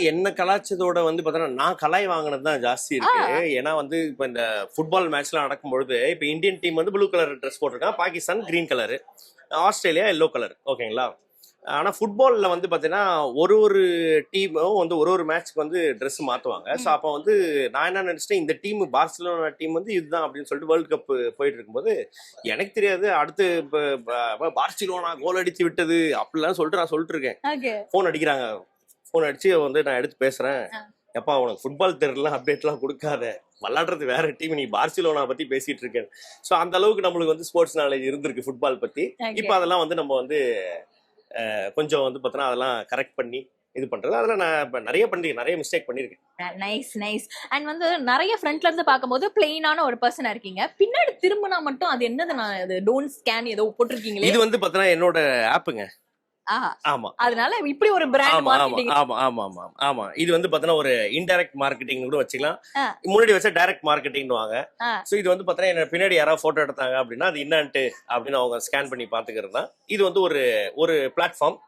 என்ன கலாச்சதோட வந்து பார்த்தீங்கன்னா நான் கலாய் வாங்கினது தான் ஜாஸ்தி இருக்கு. ஏன்னா வந்து இப்போ இந்த ஃபுட்பால் மேட்ச்லாம் நடக்கும்பொழுது இப்போ இந்தியன் டீம் வந்து ப்ளூ கலர் ட்ரெஸ் போட்டிருக்கான், Pakistan green colour, Australia yellow colour. ஓகேங்களா? ஆனால் ஃபுட்பாலில் வந்து பார்த்தீங்கன்னா ஒரு ஒரு டீமும் வந்து ஒரு ஒரு மேட்ச்க்கு வந்து ட்ரெஸ் மாற்றுவாங்க. ஸோ அப்போ வந்து நான் என்ன நினச்சிட்டேன், இந்த டீம் பார்சிலோனா டீம் வந்து இதுதான் அப்படின்னு சொல்லிட்டு வேர்ல்டு கப் போயிட்டு இருக்கும்போது எனக்கு தெரியாது. அடுத்து பார்சிலோனா கோல் அடித்து விட்டது அப்படிலாம் சொல்லிட்டு நான் சொல்லிட்டு இருக்கேன். ஃபோன் அடிக்கிறாங்க. ஃபோன் அடிச்சு வந்து நான் எடுத்து பேசுறேன். எப்பா உனக்கு ஃபுட்பால் தெரியல, அப்டேட்லாம் கொடுக்காத, விளாடுறது வேற டீம், நீ பார்சிலோனா பத்தி பேசிட்டு இருக்கேன். ஸோ அந்த அளவுக்கு நம்மளுக்கு வந்து ஸ்போர்ட்ஸ் நாலேஜ் இருந்திருக்கு ஃபுட்பால் பத்தி. இப்போ அதெல்லாம் வந்து நம்ம வந்து கொஞ்சம் வந்து பார்த்தோன்னா அதெல்லாம் கரெக்ட் பண்ணி இது பண்றது. அதெல்லாம் நான் இப்போ நிறைய மிஸ்டேக் பண்ணியிருக்கேன். Nice nice. அண்ட் வந்து நிறைய ஃப்ரண்ட்ல இருந்து பார்க்கும்போது பிளெயினான ஒரு பர்சனா இருக்கீங்க, பின்னாடி திரும்பினா மட்டும் அது என்னது, நான் அது டோன்ட் ஸ்கேன் ஏதோ போட்டிருக்கீங்களே. இது வந்து பார்த்தோன்னா என்னோட ஆப்புங்க. ஆமா, அதனால இப்படி ஒரு பிராண்ட் மார்க்கெட்டிங். ஆமா இது வந்து பார்த்தோன்னா ஒரு இன்டைரக்ட் மார்க்கெட்டிங் கூட வச்சுக்கலாம். முன்னாடி வச்சா டைரக்ட் மார்க்கெட்டிங்னுவாங்க. ஸோ இது வந்து பார்த்தோன்னா என்ன பின்னாடி யாராவது போட்டோ எடுத்தாங்க அப்படின்னா அது என்னன்ட்டு அப்படின்னு அவங்க ஸ்கேன் பண்ணி பார்த்துக்கிறது தான். இது வந்து ஒரு platform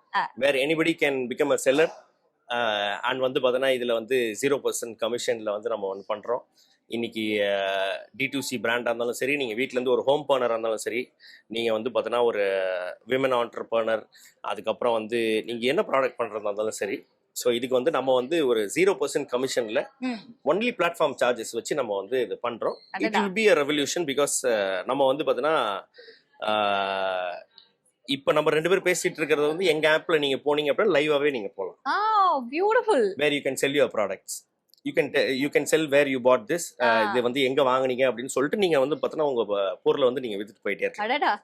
where anybody can become a seller. And வந்து பார்த்தோன்னா இதுல வந்து 0% கமிஷன்ல வந்து நம்ம ஒன்று பண்றோம். இன்னைக்கு D2C பிராண்டாக இருந்தாலும் சரி, நீங்கள் வீட்டிலேருந்து ஒரு ஹோம் பர்னராக இருந்தாலும் சரி, நீங்கள் வந்து பார்த்தோன்னா ஒரு விமன் ஆண்டர்பர்னர், அதுக்கப்புறம் வந்து நீங்கள் என்ன ப்ராடக்ட் பண்ணுறதா இருந்தாலும் சரி. ஸோ இதுக்கு வந்து நம்ம வந்து ஒரு 0% கமிஷனில் ஒன்லி பிளாட்ஃபார்ம் சார்ஜஸ் வச்சு நம்ம வந்து இது பண்ணுறோம். It will be a revolution. Because நம்ம வந்து பார்த்தோன்னா இப்போ நம்ம 2 பேர் பேசிட்டு இருக்கிறது வந்து எங்கள் ஆப்பில் நீங்கள் போனீங்க அப்படின்னா லைவாகவே நீங்கள் போகலாம். Beautiful. Where you can sell your products. you can sell where you bought this. இது வந்து எங்க வாங்குனீங்க அப்படின்னு சொல்லிட்டு நீங்க வந்து பார்த்தோன்னா உங்க பொருளை வந்து நீங்க வித்துட்டு போயிட்டே இருக்கலாம்.